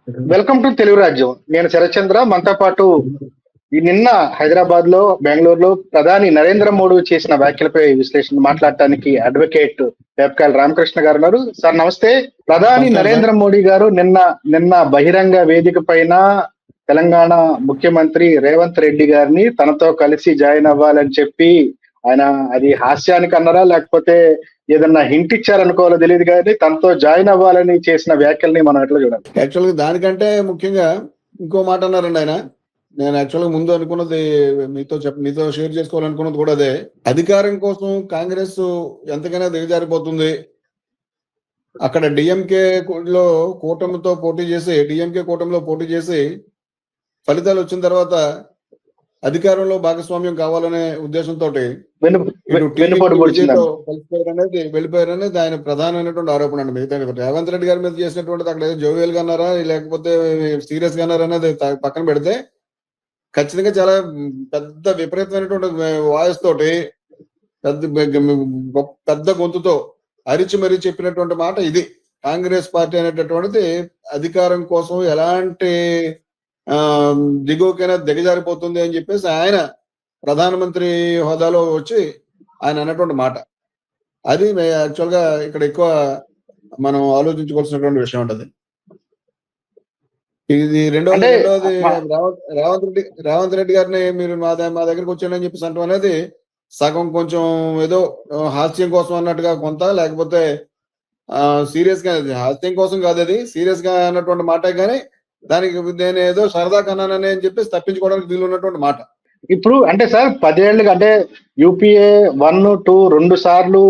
Welcome to Telugu రాజ్యం. నేను శరత్చంద్ర. మనతో పాటు ఈ నిన్న హైదరాబాద్ లో, బెంగళూరులో ప్రధాని నరేంద్ర మోడీ చేసిన వ్యాఖ్యలపై విశ్లేషణ మాట్లాడటానికి అడ్వకేట్ వేపకాయల రామకృష్ణ గారు ఉన్నారు. సార్ నమస్తే. ప్రధాని నరేంద్ర మోడీ గారు నిన్న నిన్న బహిరంగ వేదిక పైన తెలంగాణ ముఖ్యమంత్రి రేవంత్ రెడ్డి గారిని తనతో కలిసి జాయిన్ అవ్వాలని చెప్పి ఆయన అది హాస్యానికి అన్నారా లేకపోతే ఏదన్నా హింట్ ఇచ్చారనుకోవాలో తెలియదు కానీ తనతో జాయిన్ అవ్వాలని చేసిన వ్యాఖ్యల్ని మనం ఎట్లా చూడాలి? యాక్చువల్గా దానికంటే ముఖ్యంగా ఇంకో మాట అన్నారండి ఆయన. నేను యాక్చువల్గా ముందు అనుకున్నది మీతో షేర్ చేసుకోవాలనుకున్నది కూడా అదే. అధికారం కోసం కాంగ్రెస్ ఎంతకైనా దిగజారిపోతుంది. అక్కడ డిఎంకే లో కూటమితో పోటీ చేసి కూటమిలో పోటీ చేసి ఫలితాలు వచ్చిన తర్వాత అధికారంలో భాగస్వామ్యం కావాలనే ఉద్దేశంతో వెళ్ళిపోయారనేది ఆయన ప్రధానమైనటువంటి ఆరోపణ అండి. మిగతా రేవంత్ రెడ్డి గారి మీద చేసినటువంటిది అక్కడ జోవియల్ గా అన్నారా లేకపోతే సీరియస్ గా అన్నారా అనేది పక్కన పెడితే ఖచ్చితంగా చాలా పెద్ద విపరీతమైనటువంటి వాయిస్ తోటి పెద్ద గొంతుతో అరిచి మరీ చెప్పినటువంటి మాట ఇది. కాంగ్రెస్ పార్టీ అనేటటువంటిది అధికారం కోసం ఎలాంటి దిగువకైనా దిగజారిపోతుంది అని చెప్పేసి ఆయన ప్రధానమంత్రి హోదాలో వచ్చి ఆయన అన్నటువంటి మాట. అది యాక్చువల్ గా ఇక్కడ ఎక్కువ మనం ఆలోచించుకోవాల్సినటువంటి విషయం ఉంటుంది. ఇది రెండోది రేవంత్ రెడ్డి గారిని మీరు మా దగ్గరికి వచ్చాడని చెప్పేసి అంటాం అనేది సగం కొంచెం ఏదో హాస్యం కోసం అన్నట్టుగా కొంత, లేకపోతే సీరియస్ గా హాస్యం కోసం కాదు, అది సీరియస్ గా అన్నటువంటి మాట. కానీ దానికి నేను ఏదో సరదా కన్నానని అని చెప్పేసి తప్పించుకోవడానికి వీలు ఉన్నటువంటి మాట. ఇప్పుడు అంటే సార్ 10 ఏళ్ళుగా అంటే యూపీఏ 1, 2 2 సార్లు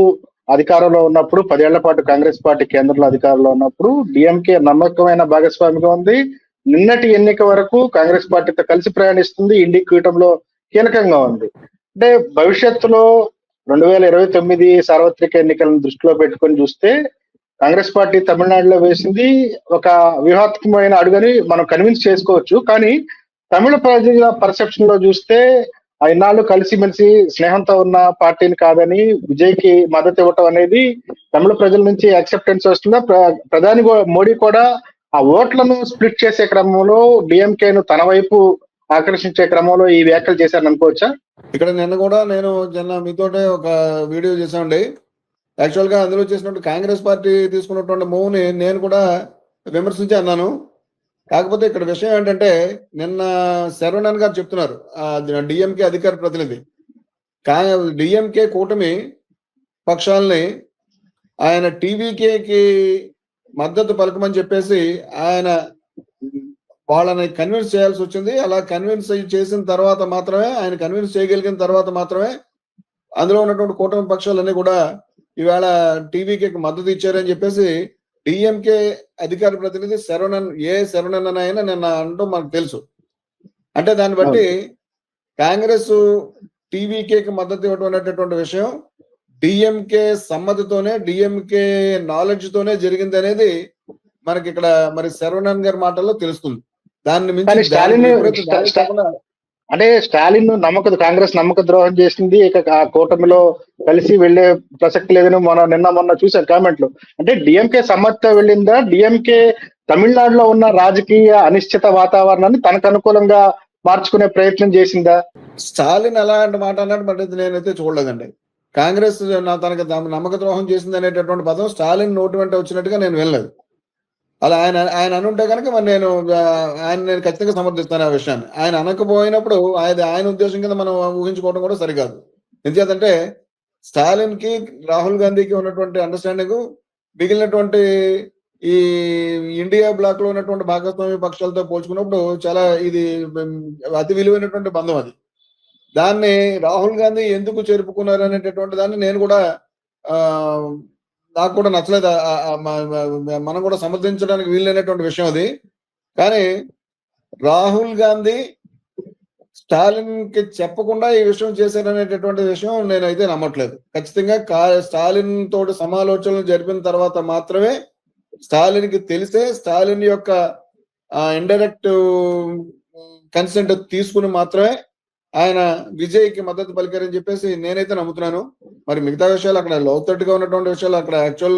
అధికారంలో ఉన్నప్పుడు 10 ఏళ్ల పాటు కాంగ్రెస్ పార్టీ కేంద్రంలో అధికారంలో ఉన్నప్పుడు డిఎంకే నమ్మకమైన భాగస్వామిగా ఉంది. నిన్నటి ఎన్నిక వరకు కాంగ్రెస్ పార్టీతో కలిసి ప్రయాణిస్తుంది. ఇండి కూటమిలో కీలకంగా ఉంది. అంటే భవిష్యత్తులో 2029 సార్వత్రిక ఎన్నికలను దృష్టిలో పెట్టుకొని చూస్తే కాంగ్రెస్ పార్టీ తమిళనాడులో వేసింది ఒక వ్యూహాత్మకమైన అడుగని మనం కన్విన్స్ చేసుకోవచ్చు. కానీ తమిళ ప్రజల పర్సెప్షన్ లో చూస్తే ఇన్నాళ్ళు కలిసిమెలిసి స్నేహంతో ఉన్న పార్టీని కాదని విజయ్కి మద్దతు ఇవ్వటం అనేది తమిళ ప్రజల నుంచి యాక్సెప్టెన్స్ వస్తుందా? ప్రధాని మోడీ కూడా ఆ ఓట్లను స్ప్లిట్ చేసే క్రమంలో డిఎంకేను తన వైపు ఆకర్షించే క్రమంలో ఈ వ్యాఖ్యలు చేశారని అనుకోవచ్చా? ఇక్కడ నిన్న కూడా నేను మీతోటే ఒక వీడియో చేశానండి. యాక్చువల్ గా అందులో చేసినట్టు కాంగ్రెస్ పార్టీ తీసుకున్నటువంటి మూవ్ని నేను కూడా విమర్శించి అన్నాను. కాకపోతే ఇక్కడ విషయం ఏంటంటే నిన్న శరవణన్ గారు చెప్తున్నారు, డిఎంకే అధికార ప్రతినిధి, డిఎంకే కూటమి పక్షాలని ఆయన టీవీకేకి మద్దతు పలకమని చెప్పేసి ఆయన వాళ్ళని కన్విన్స్ చేయాల్సి వచ్చింది. అలా కన్విన్స్ చేసిన తర్వాత మాత్రమే, ఆయన కన్విన్స్ చేయగలిగిన తర్వాత మాత్రమే అందులో ఉన్నటువంటి కూటమి పక్షాలన్నీ కూడా ఈవేళ టీవీకి మద్దతు ఇచ్చారని చెప్పేసి డిఎంకే అధికార ప్రతినిధి శరవణన్ అయినా నిన్న అంటూ మనకు తెలుసు. అంటే దాన్ని బట్టి కాంగ్రెస్ టీవీకేకి మద్దతు ఇవ్వడం అనేటటువంటి విషయం డిఎంకే సమ్మతితోనే, డిఎంకే నాలెడ్జ్ తోనే జరిగింది అనేది మనకి ఇక్కడ మరి శరవణన్ గారి మాటల్లో తెలుస్తుంది. దాన్ని మించి అంటే స్టాలిన్ కాంగ్రెస్ నమ్మక ద్రోహం చేసింది, ఇక ఆ కూటమిలో కలిసి వెళ్లే ప్రసక్తి లేదని మొన్న చూసాం కామెంట్లు. అంటే డిఎంకే సమ్మతితో వెళ్ళిందా? డిఎంకే తమిళనాడులో ఉన్న రాజకీయ అనిశ్చిత వాతావరణాన్ని తనకు అనుకూలంగా మార్చుకునే ప్రయత్నం చేసిందా? స్టాలిన్ అలాంటి మాట అన్నట్టు మరి నేనైతే చూడలేదండి. కాంగ్రెస్ తనకు నమ్మక ద్రోహం చేసింది అనేటటువంటి పదం స్టాలిన్ నోటి వెంట వచ్చినట్టుగా నేను వినలేదు. అలా ఆయన అనుంటే కనుక మరి నేను ఖచ్చితంగా సమర్థిస్తాను ఆ విషయాన్ని. ఆయన అనకపోయినప్పుడు ఆయన ఉద్దేశం కింద మనం ఊహించుకోవడం కూడా సరికాదు. ఎందుకంటే స్టాలిన్ కి రాహుల్ గాంధీకి ఉన్నటువంటి అండర్స్టాండింగ్ మిగిలినటువంటి ఈ ఇండియా బ్లాక్ లో ఉన్నటువంటి భాగస్వామ్య పక్షాలతో పోల్చుకున్నప్పుడు చాలా ఇది అతి విలువైనటువంటి బంధం. అది దాన్ని రాహుల్ గాంధీ ఎందుకు చేరుపుకున్నారు అనేటటువంటి దాన్ని నేను కూడా నాకు కూడా నచ్చలేదు. మనం కూడా సమర్థించడానికి వీలైనటువంటి విషయం అది. కానీ రాహుల్ గాంధీ స్టాలిన్ కి చెప్పకుండా ఈ విషయం చేశారనేటటువంటి విషయం నేనైతే నమ్మట్లేదు. ఖచ్చితంగా స్టాలిన్ తోటి సమాలోచనలు జరిపిన తర్వాత మాత్రమే, స్టాలిన్ కి తెలిసే స్టాలిన్ యొక్క ఇండైరెక్ట్ కన్సెంట్ తీసుకుని మాత్రమే ఆయన విజయ్కి మద్దతు పలికారని చెప్పేసి నేనైతే నమ్ముతున్నాను. మరి మిగతా విషయాలు అక్కడ లోతట్టుగా ఉన్నటువంటి విషయాలు, అక్కడ యాక్చువల్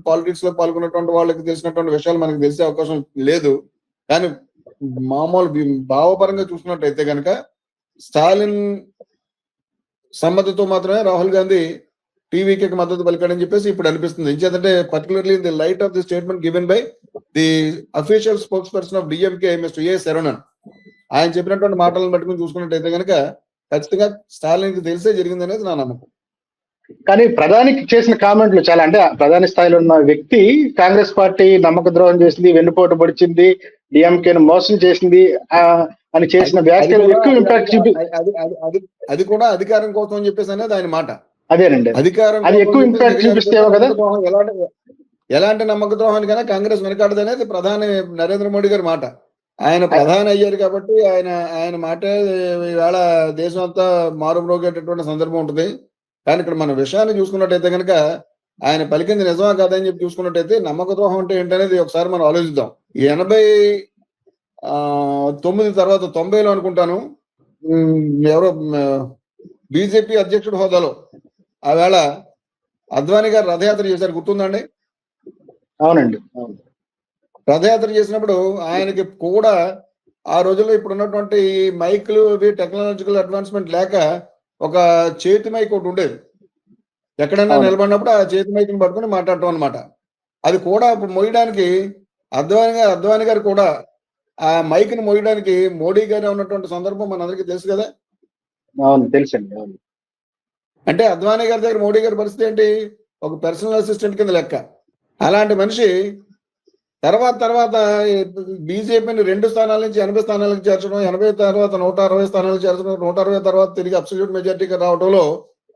పాలిటిక్స్ లో పాల్గొన్నటువంటి వాళ్ళకి తెలిసినటువంటి విషయాలు మనకు తెలిసే అవకాశం లేదు. కానీ మామూలు భావపరంగా చూసుకున్నట్టయితే కనుక స్టాలిన్ సమ్మతితో మాత్రమే రాహుల్ గాంధీ టీవీకి మద్దతు పలికాడని చెప్పేసి ఇప్పుడు అనిపిస్తుంది. ఇంకేంటంటే particularly in the light of the statement given by the official spokesperson of DMK mister A Saravanan. ఆయన చెప్పినటువంటి మాటలను పట్టుకుని చూసుకున్నట్టయితే కనుక ఖచ్చితంగా స్టాలిన్ కి తెలిసే జరిగింది అనేది నా నమ్మకం. కానీ ప్రధానికి చేసిన కామెంట్లు చాలా, అంటే ప్రధాని స్థాయిలో ఉన్న వ్యక్తి కాంగ్రెస్ పార్టీ నమ్మక ద్రోహం చేసింది, వెన్నుపోటు పొడిచింది, డిఎంకేను మోసం చేసింది అని చేసిన వ్యాఖ్యలు ఎక్కువ ఇంపాక్ట్ అది కూడా అధికారం కోసం అని చెప్పేసి అనేది ఆయన మాట. అదేనండి, అధికారం అది ఎక్కువ ఇంపాక్ట్ చూపిస్తేవో కదా. ఎలాంటి నమ్మక ద్రోహానికైనా కాంగ్రెస్ వెనకాడదు అనేది ప్రధాని నరేంద్ర మోడీ గారి మాట. ఆయన ప్రధాని అయ్యారు కాబట్టి ఆయన మాటే ఈవేళ దేశం అంతా మారుమ్రోగేటటువంటి సందర్భం ఉంటుంది. కానీ ఇక్కడ మన విషయాన్ని చూసుకున్నట్టయితే కనుక ఆయన పలికింది నిజమా కాదని చెప్పి చూసుకున్నట్టయితే నమ్మక ద్రోహం అంటే ఏంటనేది ఒకసారి మనం ఆలోచిద్దాం. 89 తర్వాత 90లో అనుకుంటాను ఎవరో బీజేపీ అధ్యక్షుడు హోదాలో ఆవేళ అద్వానీ గారు రథయాత్ర చేశారు, గుర్తుందండి? అవునండి. రథయాత్ర చేసినప్పుడు ఆయనకి కూడా ఆ రోజుల్లో ఇప్పుడు ఉన్నటువంటి మైకులు టెక్నాలజికల్ అడ్వాన్స్మెంట్ లేక ఒక చేతి మైక్ ఒకటి ఉండేది. ఎక్కడైనా నిలబడినప్పుడు ఆ చేతి మైక్ని పట్టుకుని మాట్లాడటం అనమాట. అది కూడా ఇప్పుడు మోయడానికి అద్వానీ గారు కూడా ఆ మైక్ ని మోయడానికి మోడీ గారు ఉన్నటువంటి సందర్భం మనందరికీ తెలుసు కదా. అవును, తెలుసండి. అవును, అంటే అద్వానీ గారి దగ్గర మోడీ గారి పరిస్థితి ఏంటి? ఒక పర్సనల్ అసిస్టెంట్ కింద లెక్క. అలాంటి మనిషి తర్వాత బీజేపీని 2 స్థానాల నుంచి 80 స్థానాలకు చేర్చడం, 80 తర్వాత 160 స్థానాలకు చేర్చడం, 160 తర్వాత తిరిగి అబ్సల్యూట్ మెజార్టీగా రావడంలో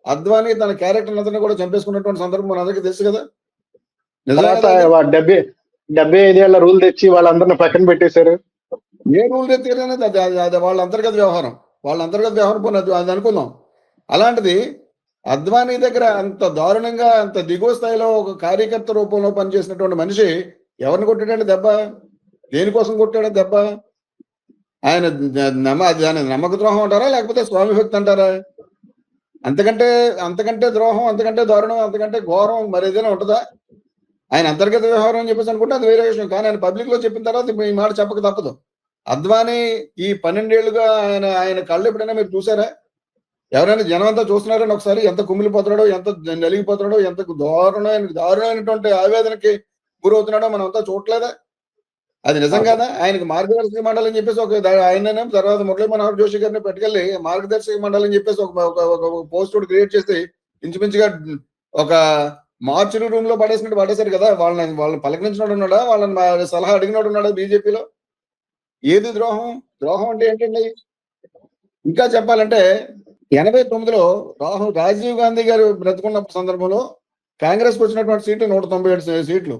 అద్వానీ తన క్యారెక్టర్ అంతా కూడా చంపేసుకున్నటువంటి సందర్భం మన అందరికీ తెలుసు కదా. 75 ఏళ్ల రూల్ తెచ్చి వాళ్ళందరినీ పక్కన పెట్టేశారు. ఏ రూల్ తెచ్చారనేది అది వాళ్ళ అంతర్గత వ్యవహారం పోనీ అది అనుకుందాం. అలాంటిది అద్వానీ దగ్గర అంత దారుణంగా అంత దిగువ స్థాయిలో ఒక కార్యకర్త రూపంలో పనిచేసినటువంటి మనిషి ఎవరిని కొట్టాడంటే దెబ్బ? దేనికోసం కొట్టాడు దెబ్బ? ఆయన నమ్మక ద్రోహం అంటారా లేకపోతే స్వామి భక్తి అంటారా? అంతకంటే ద్రోహం, అంతకంటే దారుణం, అంతకంటే ఘోరం మరి ఏదైనా ఉంటుందా? ఆయన అంతర్గత వ్యవహారం అని చెప్పేసి అనుకుంటే అది వేరే విషయం. కానీ ఆయన పబ్లిక్ లో చెప్పిన తర్వాత ఈ మాట చెప్పక తప్పదు. అద్వానీ ఈ 12 ఏళ్లుగా ఆయన కళ్ళు ఎప్పుడైనా మీరు చూసారా? ఎవరైనా జనం అంతా చూస్తున్నారని ఒకసారి ఎంత కుమిలిపోతున్నాడో, ఎంత నలిగిపోతున్నాడో, ఎంత దారుణమైనటువంటి ఆవేదనకి గురవుతున్నాడో మనం అంతా చూడలేదా? అది నిజం కదా. ఆయనకి మార్గదర్శక మండలి అని చెప్పేసి ఒక ఆయన తర్వాత మురళీ మనోహర్ జోషి గారిని పెట్టుకెళ్ళి మార్గదర్శక మండలి అని చెప్పేసి ఒక పోస్ట్ క్రియేట్ చేసి ఇంచుమించుగా ఒక మార్చురీ రూమ్ లో పడేశారు కదా. వాళ్ళని పలకరించినాడు ఉన్నాడా? వాళ్ళని సలహా అడిగినాడు ఉన్నాడా బీజేపీలో? ఏది ద్రోహం? ద్రోహం అంటే ఏంటండి? ఇంకా చెప్పాలంటే 89లో రాజీవ్ గాంధీ గారు బ్రతుకున్న సందర్భంలో కాంగ్రెస్ కు వచ్చినటువంటి సీట్లు 197 సీట్లు.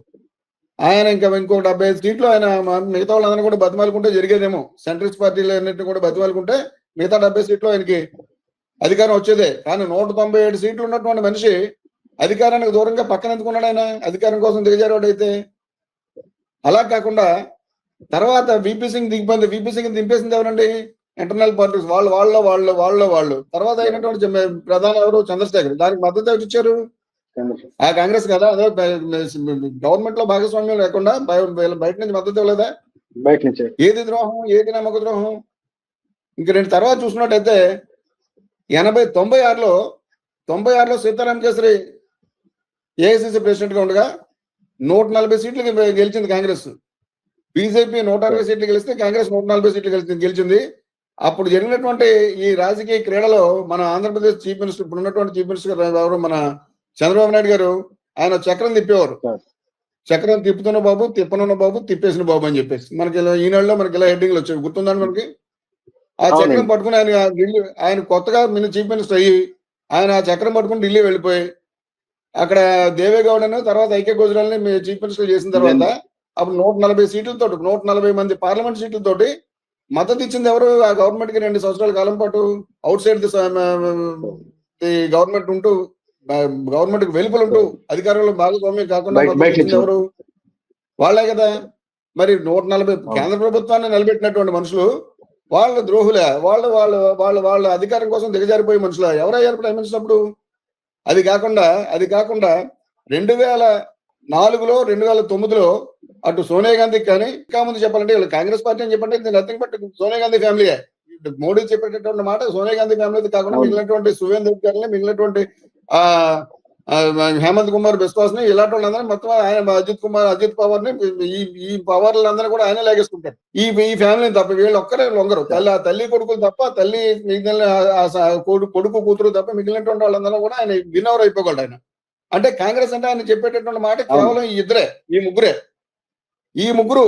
ఆయన ఇంకో 75 సీట్లు ఆయన మిగతా వాళ్ళందరూ కూడా బతిమాలుకుంటే జరిగేదేమో. సెంట్రల్స్ పార్టీలు అన్నింటినీ కూడా బతిమాలుకుంటే మిగతా 70 సీట్లు ఆయనకి అధికారం వచ్చేదే. కానీ 197 సీట్లు ఉన్నటువంటి మనిషి అధికారానికి దూరంగా పక్కన ఎందుకున్నాడు? ఆయన అధికారం కోసం దిగజారాడు అయితే. అలా కాకుండా తర్వాత వీపీ సింగ్ దింపేసింది ఎవరండి? ఇంటర్నల్ పార్టీస్ వాళ్ళు తర్వాత అయినటువంటి ప్రధాని ఎవరు? చంద్రశేఖర్. దానికి మద్దతు ఎవరు ఇచ్చారు? ఆ కాంగ్రెస్ కదా. అదే గవర్నమెంట్ లో భాగస్వామ్యం లేకుండా బయట నుంచి మద్దతు ఇవ్వలేదా? బయట నుంచి. ఏది ద్రోహం? ఏది నమ్మక ద్రోహం? ఇంక రెండు తర్వాత చూసుకున్నట్టయితే 96లో సీతారాం కేసరి ఏఐసిసి ప్రెసిడెంట్ గా ఉండగా 140 సీట్లు గెలిచింది కాంగ్రెస్. బీజేపీ 160 సీట్లు గెలిస్తే కాంగ్రెస్ 140 సీట్లు గెలిచింది. అప్పుడు జరిగినటువంటి ఈ రాజకీయ క్రీడలో మన ఆంధ్రప్రదేశ్ చీఫ్ మినిస్టర్, ఇప్పుడు ఉన్నటువంటి చీఫ్ మినిస్టర్ ఎవరు? మన చంద్రబాబు నాయుడు గారు. ఆయన చక్రం తిప్పేవారు. చక్రం తిప్పుతున్న బాబు, తిప్పనున్న బాబు, తిప్పేసిన బాబు అని చెప్పేసి మనకి ఈనాడులో మనకి ఇలా హెడ్డింగ్లు వచ్చాయి, గుర్తుందండి మనకి? ఆ చక్రం పట్టుకుని ఆయన కొత్తగా చీఫ్ మినిస్టర్ అయ్యి ఆయన ఆ చక్రం పట్టుకుని ఢిల్లీ వెళ్ళిపోయి అక్కడ దేవేగౌడను తర్వాత ఐకే గుజరాల్ని చీఫ్ మినిస్టర్ చేసిన తర్వాత అప్పుడు 140 సీట్లతో 140 మంది పార్లమెంట్ సీట్లతోటి మద్దతు ఇచ్చింది ఎవరు? ఆ గవర్నమెంట్ కి 2 సంవత్సరాల కాలం పాటు అవుట్ సైడ్ ది గవర్నమెంట్ ఉంటూ, గవర్నమెంట్ కి వెలుపల ఉంటూ అధికారంలో భాగస్వామ్యం కాకుండా ఎవరు? వాళ్లే కదా. మరి 140 కేంద్ర ప్రభుత్వాన్ని నిలబెట్టినటువంటి మనుషులు వాళ్ళ ద్రోహులే? వాళ్ళ అధికారం కోసం దిగజారిపోయే మనుషులా? ఎవరయ్యారు ప్రైమ్ మినిస్టర్ అప్పుడు? అది కాకుండా 2004లో 2009లో అటు సోనియా గాంధీకి కానీ, ఇంకా ముందు చెప్పాలంటే వీళ్ళు కాంగ్రెస్ పార్టీ అని చెప్పంటే ఇది నథింగ్ బట్ సోనియా గాంధీ ఫ్యామిలీయే. మోడీ చెప్పేటటువంటి మాట సోనియా గాంధీ ఫ్యామిలీ కాకుండా మిగిలినటువంటి సువేంద్ర అధికారులని, మిగిలినటువంటి ఆ హేమంత్ కుమార్ బిశ్వాస్ ని, ఇలాంటి వాళ్ళందరూ మొత్తం ఆయన అజిత్ పవార్ ని, ఈ పవర్లందరూ కూడా ఆయన లాగేసుకుంటారు. ఈ ఫ్యామిలీని తప్ప వీళ్ళు ఒక్కరే లొంగరు. తల్లి కొడుకులు తప్ప, తల్లి మిగిలిన కొడుకు కూతురు తప్ప మిగిలినటువంటి వాళ్ళందరూ కూడా ఆయన విన్నవర్ అయిపోగలడు ఆయన. అంటే కాంగ్రెస్ అంటే ఆయన చెప్పేటటువంటి మాట కేవలం ఈ ముగ్గురు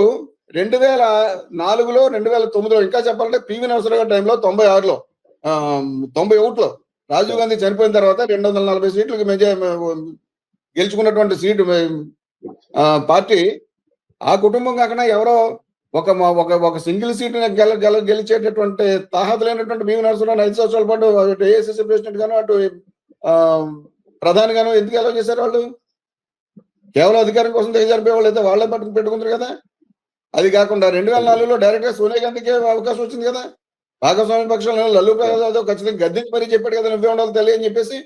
2004లో 2009లో ఇంకా చెప్పాలంటే పివి నరసింహరావు గారి టైంలో 96లో 91లో రాజీవ్ గాంధీ చనిపోయిన తర్వాత 240 సీట్లకు గెలుచుకున్నటువంటి సీటు పార్టీ, ఆ కుటుంబం కాకుండా ఎవరో ఒక సింగిల్ సీట్ గెలిచేటటువంటి తాహత లేనటువంటి పివి నరసింహరావు 5 సంవత్సరాల పాటు అటు ఏఐసిసి ప్రెసిడెంట్ గాను, అటు ప్రధాని గాను ఎందుకు ఎలా చేశారు వాళ్ళు? కేవలం అధికారం కోసం దిగజారిపోయే వాళ్ళు అయితే వాళ్ళే పెట్టుకుంటారు కదా. అది కాకుండా 2004లో డైరెక్ట్ గా సోనియా గాంధీకి అవకాశం వచ్చింది కదా. భాగస్వామ్య పక్షంలో లల్లు ప్రసాద్ యాదవ్ ఖచ్చితంగా గద్దించి మరీ చెప్పాడు కదా, నువ్వే ఉండాలి తల్లి అని చెప్పేసి.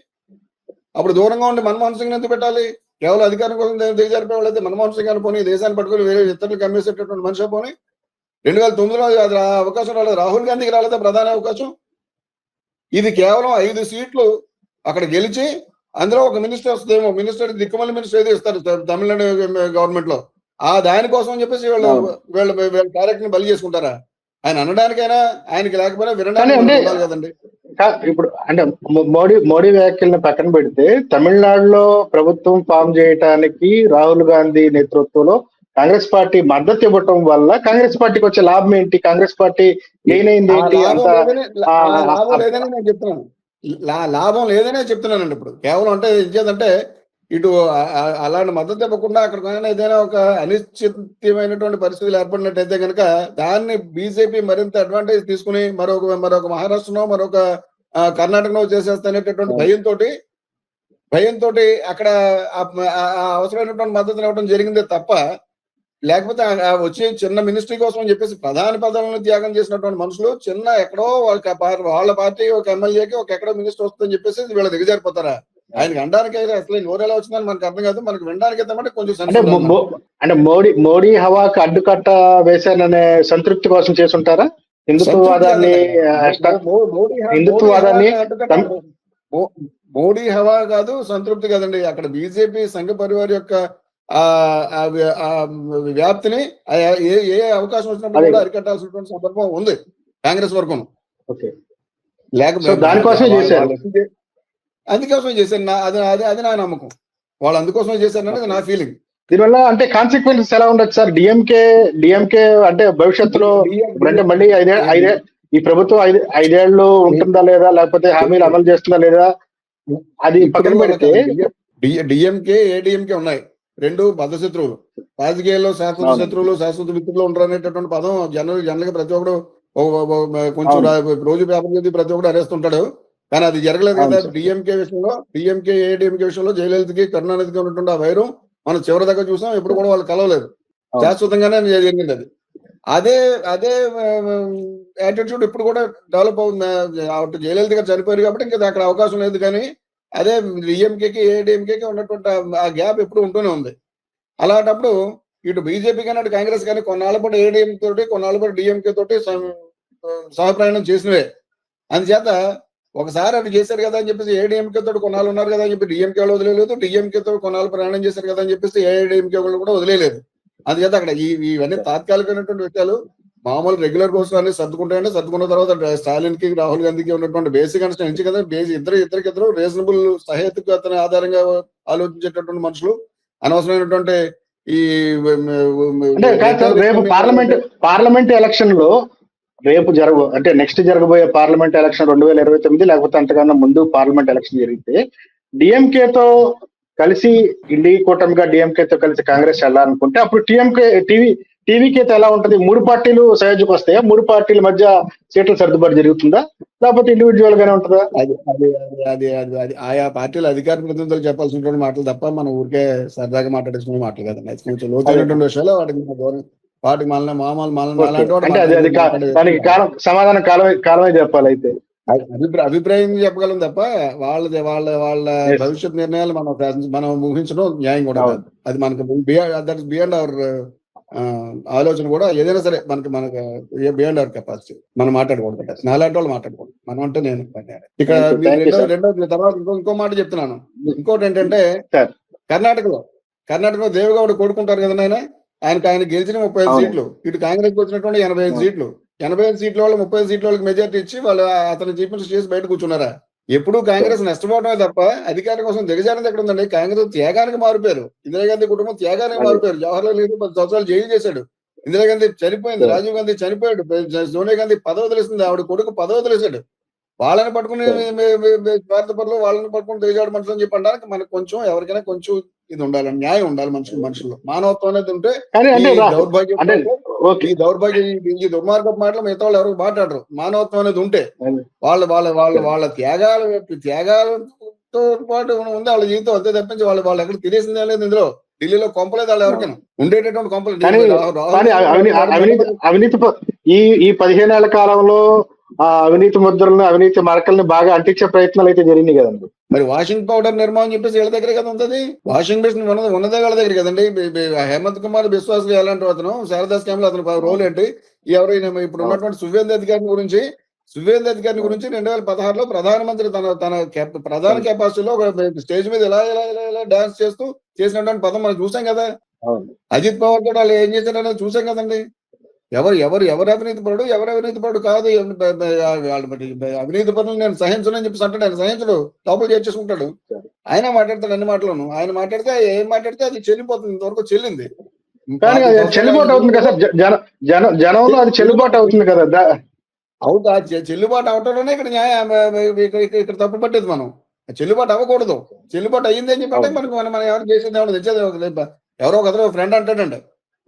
అప్పుడు దూరంగా ఉండి మన్మోహన్ సింగ్ ఎందుకు పెట్టాలి? కేవలం అధికారం కోసం దిగజారిపోయే వాళ్ళు అయితే మన్మోహన్ సింగ్ అని పోనీ, దేశాన్ని పట్టుకుని వేరే ఇతరులకు అమ్మేసేటటువంటి మనిషి పోనీ. 2009లో అది అవకాశం రాలేదు. రాహుల్ గాంధీకి రాలేదా ప్రధాన అవకాశం? ఇది కేవలం 5 సీట్లు అక్కడ గెలిచి అందులో ఒక మినిస్టర్ వస్తుందేమో, మినిస్టర్ దిక్కుమల్లి మినిస్టర్ ఏదో ఇస్తారు తమిళనాడు గవర్నమెంట్ లో, దానికోసం అని చెప్పేసి వీళ్ళ క్యారెక్టర్ ని బలి చేసుకుంటారా? ఆయన అనడానికైనా ఆయనకి లేకపోయినా వినడానికి కదండి. ఇప్పుడు అంటే మోడీ వ్యాఖ్యలను పక్కన పెడితే తమిళనాడులో ప్రభుత్వం ఫామ్ చేయడానికి రాహుల్ గాంధీ నేతృత్వంలో కాంగ్రెస్ పార్టీ మద్దతు ఇవ్వటం వల్ల కాంగ్రెస్ పార్టీకి వచ్చే లాభం ఏంటి? కాంగ్రెస్ పార్టీ గెయిన్ అయింది ఏంటి? లాభం లేదని నేను చెప్తున్నాను. లాభం లేదనే చెప్తున్నానండి. ఇప్పుడు కేవలం అంటే ఇచ్చేదంటే ఇటు అలాంటి మద్దతు ఇవ్వకుండా అక్కడ ఏదైనా ఒక అనిశ్చితమైనటువంటి పరిస్థితులు ఏర్పడినట్టయితే కనుక దాన్ని బీజేపీ మరింత అడ్వాంటేజ్ తీసుకుని మరొక మహారాష్ట్రనో మరొక కర్ణాటకనో చేసేస్తనేటటువంటి భయంతో అక్కడ అవసరమైనటువంటి మద్దతు ఇవ్వడం జరిగిందే తప్ప, లేకపోతే వచ్చే చిన్న మినిస్ట్రీ కోసం అని చెప్పేసి ప్రధాన పదవులను త్యాగం చేసినటువంటి మనుషులు చిన్న ఎక్కడో వాళ్ళ పార్టీ ఒక ఎమ్మెల్యేకి ఒక ఎక్కడో మినిస్టర్ వస్తుందని చెప్పేసి వీళ్ళ దిగజారిపోతారా? ఆయనకి అనడానికి అయితే అసలు నోరేలా వచ్చిందని మనకు అర్థం కాదు. మనకి వినడానికి అయితే కొంచెం అంటే మోడీ హవాకి అడ్డుకట్ట వేశాననే సంతృప్తి కోసం చేసుంటారా? హిందుత్వవాదాన్ని మోడీ హవా కాదు, సంతృప్తి కాదండి. అక్కడ బీజేపీ సంఘ పరివార్ యొక్క వ్యాప్తిని ఏ అవకాశం వచ్చినప్పుడు కూడా అరికట్టాల్సినటువంటి సందర్భం ఉంది కాంగ్రెస్ వర్గం. లేకపోతే దానికోసమే చేశారు, అందుకోసమే చేశారు. అది నా నమ్మకం. వాళ్ళు అందుకోసమే చేశారనేది నా ఫీలింగ్. దీనివల్ల అంటే కాన్సిక్వెన్సెస్ ఎలా ఉండొచ్చు సార్? డిఎంకే అంటే భవిష్యత్తులో అంటే మళ్ళీ ఈ ప్రభుత్వం 5 ఏళ్ళు ఉంటుందా లేదా, లేకపోతే హామీలు అమలు చేస్తుందా లేదా, అది పక్కన పెడితే డిఎంకే ఏడిఎంకే ఉన్నాయి, రెండు బద్ధ శత్రువులు. రాజకీయాల్లో శాశ్వత శత్రువులు శాశ్వత మిత్రులు ఉంటారు అనేటటువంటి పదం జనరల్ గా ప్రతి ఒక్కడు కొంచెం రోజు పేపర్ చదివి ప్రతి ఒక్కడు అరేస్తుంటాడు. కానీ అది జరగలేదు కదా. డిఎంకే ఏడిఎంకే విషయంలో జయలలితకి కరుణానిధికి ఉన్నటువంటి ఆ వైరం మనం చివరి దగ్గర చూసాం. ఎప్పుడు కూడా వాళ్ళు కలవలేదు, శాశ్వతంగానే జరిగింది అది. అదే యాటిట్యూడ్ ఇప్పుడు కూడా డెవలప్ అవుతుంది. జయలలిత గారు చనిపోయారు కాబట్టి ఇంకా అక్కడ అవకాశం లేదు. కానీ అదే డిఎంకేకి ఏడిఎంకేకి ఉన్నటువంటి ఆ గ్యాప్ ఎప్పుడు ఉంటూనే ఉంది. అలాంటప్పుడు ఇటు బీజేపీ కానీ అటు కాంగ్రెస్ కానీ కొన్నాళ్ళ పాటు ఏడీఎం తోటి కొన్నాళ్ళ పాటు డిఎంకే తోటి సహప్రయాణం చేసినవే. అందుచేత ఒకసారి అటు చేశారు కదా అని చెప్పేసి ఏడీఎంకే తోటి కొన్నాళ్ళు ఉన్నారు కదా అని చెప్పి డిఎంకే వాళ్ళు వదిలేదు, డిఎంకే తోటి కొన్నాళ్ళు ప్రయాణం చేశారు కదా అని చెప్పేసి ఏడీఎంకే వాళ్ళు కూడా వదిలేదు. అందుచేత అక్కడ ఇవన్నీ తాత్కాలికమైనటువంటి విషయాలు. మామూలు రెగ్యులర్ కోసం అన్ని సర్దుకున్న తర్వాత స్టాలిన్ కి రాహుల్ గాంధీకి ఉన్నటువంటి బేసిక్ అండర్స్టాండింగ్ కదా, ఇద్దరికిద్దరు రీజనబుల్ సహేతుకతని ఆధారంగా ఆలోచించేటటువంటి మనుషులు. అనవసరమైనటువంటి ఈ రేపు పార్లమెంట్ ఎలక్షన్ లో అంటే నెక్స్ట్ జరగబోయే పార్లమెంట్ ఎలక్షన్ 2029 లేకపోతే అంతకన్నా ముందు పార్లమెంట్ ఎలక్షన్ జరిగితే డిఎంకేతో కలిసి ఇండి కూటమిగా డిఎంకేతో కలిసి కాంగ్రెస్ వెళ్ళాలనుకుంటే అప్పుడు టీవీకేతో ఎలా ఉంటది? 3 పార్టీలు సయోధ్యకు వస్తాయా? 3 పార్టీల మధ్య సీట్ల సర్దుబాటు జరుగుతుందా, లేకపోతే ఇండివిజువల్ గానే ఉంటుందా? అది ఆయా పార్టీల అధికార ప్రతినిధులు చెప్పాల్సినటువంటి మాటలు తప్ప మనం ఊరికే సరదాగా మాట్లాడేసుకునే మాటలు కదండి. కొంచెం లోతైనటువంటి విషయాలు వాటికి మళ్ళీ దానికి సమాధానం కాలమే చెప్పాలి. అయితే అభిప్రాయం చెప్పగలం తప్ప వాళ్ళ భవిష్యత్ నిర్ణయాలు మనం ఊహించడం న్యాయం కూడా కాదు. అది మనకు బియాండ్ అవర్ ఆలోచన కూడా ఏదైనా సరే మనకు బియాండ్ అవర్ కెపాసిటీ మనం మాట్లాడకూడదు. నాలాంటి వాళ్ళు మాట్లాడకూడదు. మనం అంటే నేను ఇక్కడ Thank you, sir. రెండో తర్వాత ఇంకో మాట చెప్తున్నాను. ఇంకోటి ఏంటంటే Sir. కర్ణాటకలో దేవగౌడ కొడుకుంటారు కదా ఆయన గెలిచిన 35 అవును. సీట్లు, ఇటు కాంగ్రెస్ వచ్చినటువంటి 85 సీట్లు. 85 సీట్ల వాళ్ళు 30 సీట్ల వాళ్ళకి మెజార్టీ ఇచ్చి వాళ్ళు అతను చీఫ్ మినిస్టర్ చేసి బయట కూర్చున్నారా? ఎప్పుడు కాంగ్రెస్ నష్టపోవడమే తప్ప అధికారం కోసం దిగజారినది ఎక్కడ ఉందండి? కాంగ్రెస్ త్యాగానికి మారిపోయారు. ఇందిరాగాంధీ కుటుంబం త్యాగానికి మారిపోయారు. జవహర్లాల్ నెహ్రూ 10 సంవత్సరాలు జైలు చేశాడు. ఇందిరాగాంధీ చనిపోయింది. రాజీవ్ గాంధీ చనిపోయాడు. సోనియా గాంధీ పదవి వదిలేసింది. ఆవిడ కొడుకు పదవి వదిలేశాడు. వాళ్ళని పట్టుకుని స్వార్థపరులు, వాళ్ళని పట్టుకుని దిగజాడు మనుషులు అని చెప్పి అనడానికి మనకు కొంచెం ఎవరికైనా కొంచెం ఇది ఉండాలి, న్యాయం ఉండాలి మనుషుల్లో. మానవత్వం అనేది ఉంటే ఈ దౌర్భాగ్యం ఈ దుర్మార్గపు మాటలు మిగతా వాళ్ళు ఎవరికి మాట్లాడరు. మానవత్వం అనేది ఉంటే వాళ్ళ త్యాగాలతో పాటు ఉంది వాళ్ళ జీవితం. అంతే తప్పించి వాళ్ళు ఎక్కడ తినేసిందే లేదు. ఇందులో ఢిల్లీలో కొంపలేదు వాళ్ళు ఎవరికైనా ఉండేటటువంటి కొంపలు. అవినీతి ఈ 15 ఏళ్ల కాలంలో అవినీతి ముద్రలను, అవినీతి మరకల్ని బాగా అంటించే ప్రయత్నాలు అయితే జరిగింది కదండి. మరి వాషింగ్ పౌడర్ నిర్మాణం చెప్పేసి వీళ్ళ దగ్గర కదా ఉంటుంది. వాషింగ్ మిషన్ ఉన్నదే వాళ్ళ దగ్గర కదండి. హేమంత్ కుమార్ బిశ్వాస్ ఎలాంటి అతను శారదా స్కామ్ లో అతను రోల్ ఏంటి? ఎవరైనా ఇప్పుడు ఉన్నటువంటి సువేంద్ర అధికారి గురించి 2016లో ప్రధానమంత్రి తన ప్రధాన కెపాసిటీలో స్టేజ్ మీద ఇలా డాన్స్ చేస్తూ చేసినటువంటి పదం మనం చూసాం కదా. అజిత్ పవార్ కూడా వాళ్ళు ఏం చేశారనేది చూసాం కదండి. ఎవరు అవినీతి పరుడు, ఎవరు అవినీతి పరుడు కాదు. అవినీతి పరులు నేను సహించనని చెప్పేసి అంటాడు. ఆయన సహించడు, లోపల చేర్చేసుకుంటాడు. ఆయన మాట్లాడతాడు అన్ని మాటలను. ఆయన మాట్లాడితే ఏం మాట్లాడితే అది చెల్లిపోతుంది. ఇంతవరకు చెల్లింది. చెల్లుబాటు అవుతుంది కదా జనంలో, అది చెల్లుబాటు అవుతుంది కదా. అవుతా చెల్లుబాటు అవటంలోనే ఇక్కడ న్యాయం ఇక్కడ తప్పు పట్టేది. మనం చెల్లుబాటు అవ్వకూడదు. చెల్లుబాటు అయ్యింది అని చెప్పంటే మనం ఎవరు చేసేది ఏమన్నా తెచ్చేది. ఎవరో ఒక ఫ్రెండ్ అంటాడండి,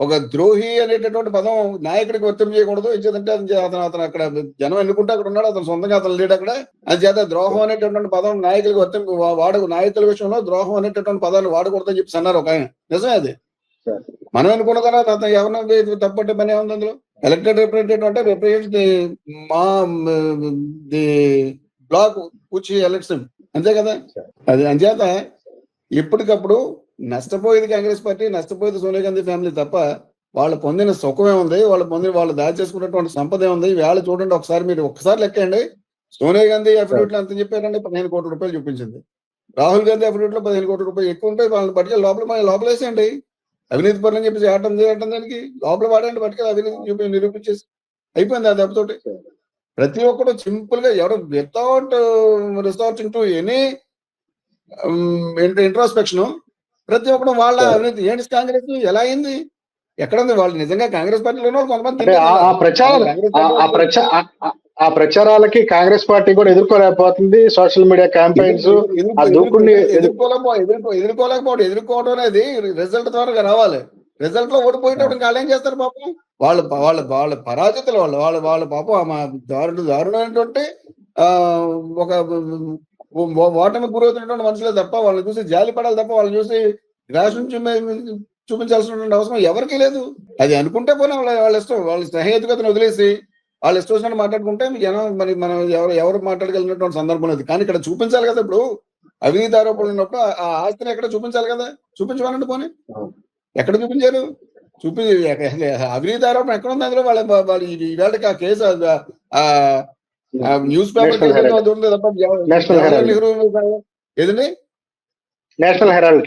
ఒక ద్రోహి అనేటటువంటి పదం నాయకుడికి వర్తింపు చేయకూడదు. ఇచ్చేదంటే అతను అక్కడ జనం ఎన్నుకుంటే అక్కడ ఉన్నాడు, అతను సొంతంగా అతను లేడు అక్కడ. అది చేత ద్రోహం అనేటటువంటి పదం నాయకులకు వర్తింపు నాయకుల విషయంలో ద్రోహం అనేటటువంటి పదాలు వాడకూడదని చెప్పి అన్నారు ఒక ఆయన. నిజమే అది. మనం అనుకున్న తర్వాత అతను ఎవరినో తప్పట్టే పని ఏముంది అందులో? ఎలక్టెడ్ రిప్రజెంటేటివ్ అంటే represent the block which he elects him. అంతే కదా. అది అంచేత ఇప్పటికప్పుడు నష్టపోయేది కాంగ్రెస్ పార్టీ, నష్టపోయేది సోనియా గాంధీ ఫ్యామిలీ తప్ప వాళ్ళు పొందిన సుఖమే ఉంది, వాళ్ళు దాచేసుకున్నటువంటి సంపద ఉంది. వేళ చూడండి ఒకసారి, మీరు ఒక్కసారి లెక్కండి. సోనియా గాంధీ అఫిడవిట్లో అంత చెప్పారంటే 15 కోట్ల రూపాయలు చూపించింది. రాహుల్ గాంధీ అఫిడవిట్లో 15 కోట్ల రూపాయలు ఎక్కువ ఉంటే వాళ్ళని పట్టుకెళ్ళి లోపలేసేయండి. అవినీతి పనులు అని చెప్పేసి ఆటం చేయటం దానికి లోపల వాడండి, పట్టుకెళ్ళి అవినీతి నిరూపించేసి అయిపోయింది ఆ దెబ్బతోటి. ప్రతి ఒక్కరు సింపుల్ గా ఎవరు without resorting to any introspection ప్రతి ఒక్కరు వాళ్ళ అవినీతి ఏంటి కాంగ్రెస్ ఎలా అయింది, ఎక్కడ ఉంది? వాళ్ళు నిజంగా కాంగ్రెస్ పార్టీలో కొంతమంది ఆ ప్రచారాలకి కాంగ్రెస్ పార్టీ కూడా ఎదుర్కోలేకపోతుంది. సోషల్ మీడియా క్యాంపెయిన్స్ ఎదుర్కోవడం అనేది రిజల్ట్ ద్వారా రావాలి. రిజల్ట్ లో ఓడిపోయేటప్పుడు వాళ్ళు ఏం చేస్తారు పాపం? వాళ్ళ పరాజితులు వాళ్ళ పాపం దారుణమైనటువంటి ఒక ఓటమి గురవుతున్నటువంటి మనుషులే తప్ప వాళ్ళని చూసి జాలి పడాలి తప్ప వాళ్ళని చూసి రాష్ట్రం చూపించాల్సినటువంటి అవసరం ఎవరికీ లేదు. అది అనుకుంటే పోనీ వాళ్ళ ఇష్టం. వాళ్ళ స్నేహితుగతను వదిలేసి వాళ్ళు ఇష్టం వచ్చినట్టు మాట్లాడుకుంటే జనం మరి మనం ఎవరు మాట్లాడగలిగినటువంటి సందర్భం లేదు. కానీ ఇక్కడ చూపించాలి కదా. ఇప్పుడు అవినీతి ఆరోపణలు ఉన్నప్పుడు ఆ ఆస్తిని ఎక్కడ చూపించాలి కదా. చూపించమనండి పోనీ, ఎక్కడ చూపించారు? అవినీతి ఆరోపణ ఎక్కడ ఉంది? అందులో వాళ్ళు ఈవేళకి ఆ కేసు న్యూస్ పేపర్ తప్ప నెహ్రూ ఏదండి నేషనల్ హెరాల్డ్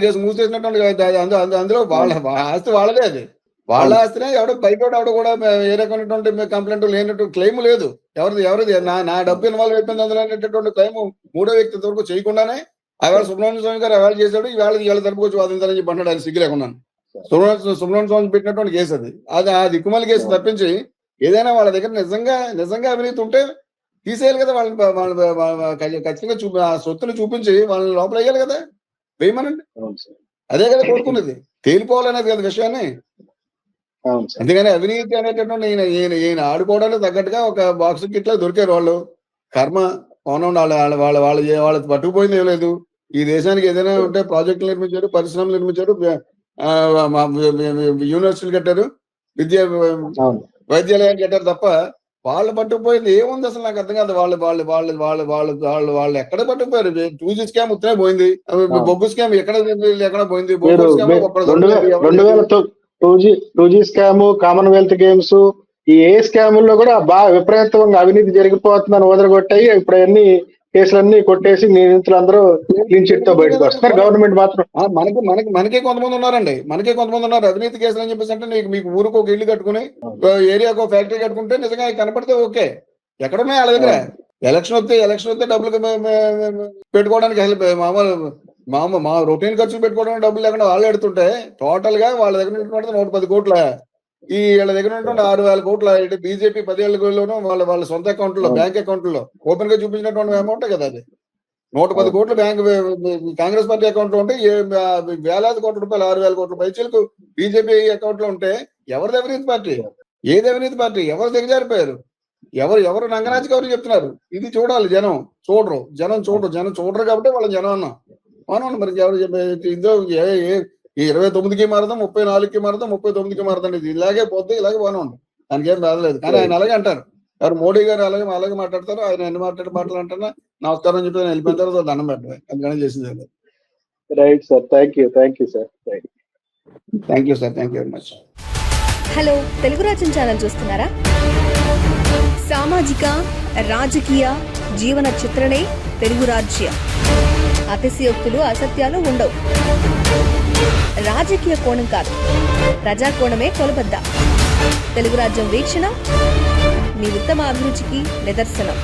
కేసు మూసేసినటువంటి అందులో వాళ్ళ ఆస్తి వాళ్ళదే. అది వాళ్ళ ఆస్తినే. ఎవడో బయట కూడా ఏ రకమైనటువంటి కంప్లైంట్ లేనటువంటి క్లెయిమ్ లేదు. ఎవరిది నా డబ్బు ఇన్వాల్వ్ అయిపోయింది అందులో అనేటటువంటి క్లెయిమ్ మూడో వ్యక్తి వరకు చేయకుండానే అవాళ సుబ్రహ్మణ్య స్వామి గారు అవాళ చేశాడు. ఇవాళ తరపుకొచ్చి వాదించాలని చెప్పి అంటాడు. ఆయన సిగ్గు లేకున్నాను. సుబ్రహ్మణ్య స్వామి పెట్టినటువంటి కేసు అది ఆ దిక్కుమల కేసు తప్పించి ఏదైనా వాళ్ళ దగ్గర నిజంగా అవినీతి ఉంటే తీసేయాలి కదా. వాళ్ళని ఖచ్చితంగా ఆ సొత్తులు చూపించి వాళ్ళని లోపల వేయాలి కదా. వేయమనండి. అదే కదా కోరుకున్నది. తేలిపోవాలనేది కదా విషయాన్ని. అందుకని అవినీతి అనేటటువంటి ఈయన ఆడుకోవడానికి తగ్గట్టుగా ఒక బాక్స్ కిట్లా దొరికారు వాళ్ళు. కర్మ పవనం వాళ్ళ పట్టుకుపోయింది ఏం లేదు. ఈ దేశానికి ఏదైనా ఉంటే ప్రాజెక్టులు నిర్మించారు, పరిశ్రమలు నిర్మించారు, యూనివర్సిటీలు కట్టారు, వైద్యాలయాలు కట్టారు తప్ప వాళ్ళు పట్టుకుపోయింది ఏముంది అసలు నాకు అర్థం కాదు. వాళ్ళు ఎక్కడ పట్టుకుపోయారు? 2G స్కామ్ ఉత్తరే పోయింది, బొగ్గు స్కామ్ ఎక్కడ పోయింది, మీరు బొగ్గు స్కామ్ ఒక్కడ రెండు వేల 2G స్కామ్, కామన్వెల్త్ గేమ్స్, ఈ ఏ స్కాముల్లో కూడా బాగా విపరీతంగా అవినీతి జరిగిపోతుందని వదలగొట్టాయి. ఇప్పుడు అన్ని కేసులన్నీ కొట్టేసి నిందితులందరూ క్లీన్ చిట్ తో బయటకు వస్తున్నారు. గవర్నమెంట్ మాత్రం మనకే కొంతమంది ఉన్నారండి, మనకే కొంతమంది ఉన్నారు అవినీతి కేసులు అని చెప్పేసి. అంటే మీకు ఊరికి ఒక ఇల్లు కట్టుకుని ఏరియాకు ఫ్యాక్టరీ కట్టుకుంటే నిజంగా కనపడితే ఓకే. ఎక్కడున్నాయి వాళ్ళ దగ్గర? ఎలక్షన్ వస్తే డబ్బులు పెట్టుకోవడానికి అసలు మా రొటీన్ ఖర్చులు పెట్టుకోవడానికి డబ్బులు లేకుండా వాళ్ళు ఎడుతుంటే టోటల్ గా వాళ్ళ దగ్గర ఉన్నటువంటి 110 కోట్ల, ఈ వీళ్ళ దగ్గర ఉన్నటువంటి 6,000 కోట్ల బీజేపీ 10 ఏళ్ళలోనూ వాళ్ళ సొంత అకౌంట్లో, బ్యాంక్ అకౌంట్లో ఓపెన్ గా చూపించినటువంటి అమౌంట్ కదా అది. 110 కోట్ల బ్యాంక్ కాంగ్రెస్ పార్టీ అకౌంట్ లో ఉంటే వేలాది కోట్ల రూపాయలు, 6,000 కోట్ల పైచలకు బీజేపీ అకౌంట్ లో ఉంటే ఎవరిది అవినీతి పార్టీ? ఏది అవినీతి పార్టీ? ఎవరు దిగజారిపోయారు? ఎవరు నంగనాచి కవర్ చెప్తున్నారు? ఇది చూడాలి. జనం చూడరు కాబట్టి వాళ్ళ జనం అన్నా అవునండి. మరి ఎవరు ఇందులో 29కి మారదాం, 34కి మారదాం, 39కి మారదాం, ఇది ఇలాగే పోతే ఇలాగే బాగుంది, దానికి ఏం బాధలేదు. కానీ ఆయన అలాగే అంటారు, ఎవరు మోడీ గారు అలాగే మాట్లాడతారు. ఆయన ఎన్ని మాటలు అంటారా నమస్కారం అని చెప్పి వెళ్ళిపోయిన తర్వాత దండం పెట్టడం అందుకని చేసింది. Right sir, thank you sir. Thank you sir, thank you very much. Hello, Telugu రాజ్యం ఛానల్ చూస్తున్నారా? సామాజిక, రాజకీయ, జీవన చిత్రణే తెలుగు రాజ్యం. అతిశయోక్తులు, అసత్యాలు ఉండవు. రాజకీయ కోణం కాదు, ప్రజా కోణమే కొలబద్ద. తెలుగు రాజ్యం వీక్షణ మీ ఉత్తమ అభిరుచికి నిదర్శనం.